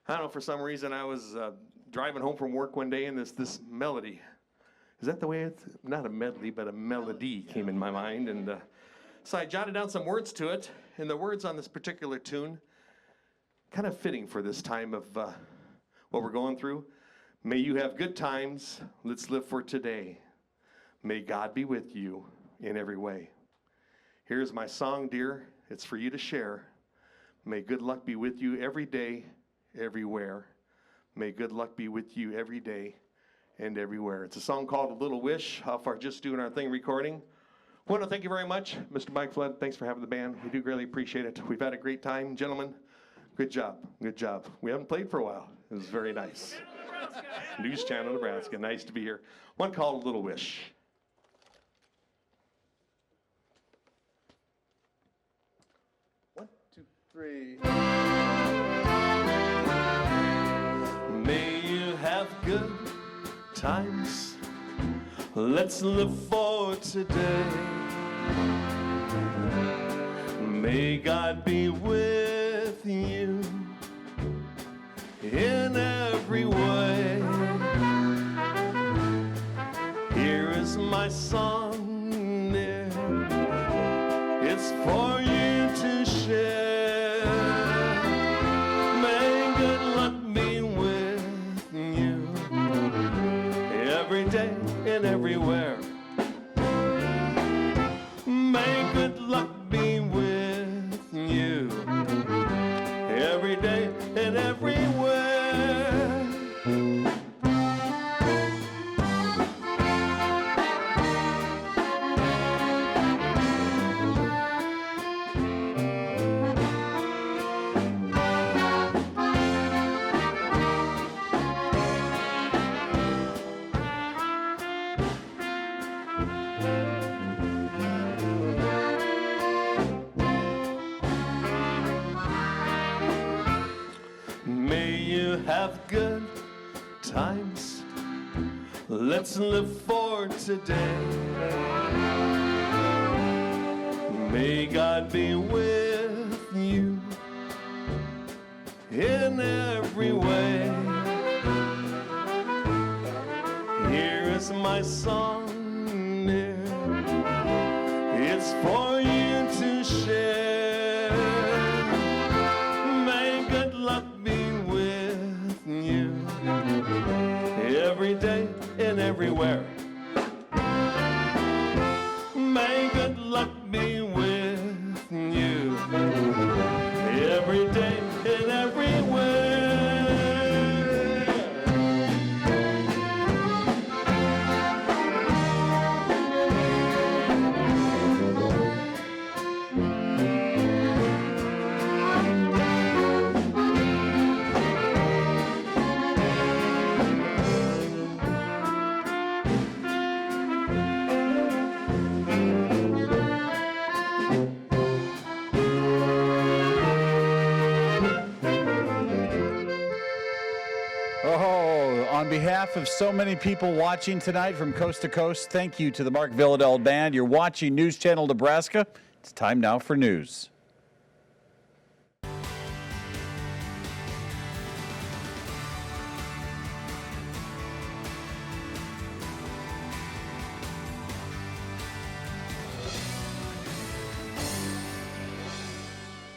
don't know, for some reason I was driving home from work one day and this melody, is that the way it's, not a medley, but a melody came in my mind. And so I jotted down some words to it, and the words on this particular tune, kind of fitting for this time of what we're going through. May you have good times. Let's live for today. May God be with you in every way. Here's my song, dear. It's for you to share. May good luck be with you every day, everywhere. May good luck be with you every day and everywhere. It's a song called A Little Wish off our Just Doing Our Thing recording. I want to thank you very much, Mr. Mike Flood. Thanks for having the band. We do greatly appreciate it. We've had a great time. Gentlemen, good job. Good job. We haven't played for a while. It was very nice. News Channel, Nebraska. Nice to be here. One called A Little Wish. One, two, three. May you have good times. Let's live for today. May God be with you in every way. Here is my song, dear. It's for you to share. May good luck be with you every day and everywhere. May good luck be with you every day and everywhere. May you have good times. Let's live for today. May God be with you in every way. here's my song, dear. It's for you to share. May good luck be with you every day and everywhere. May good luck be with you every day and everywhere. On behalf of so many people watching tonight from coast to coast, thank you to the Mark Vylidal Band. You're watching News Channel Nebraska. It's time now for news.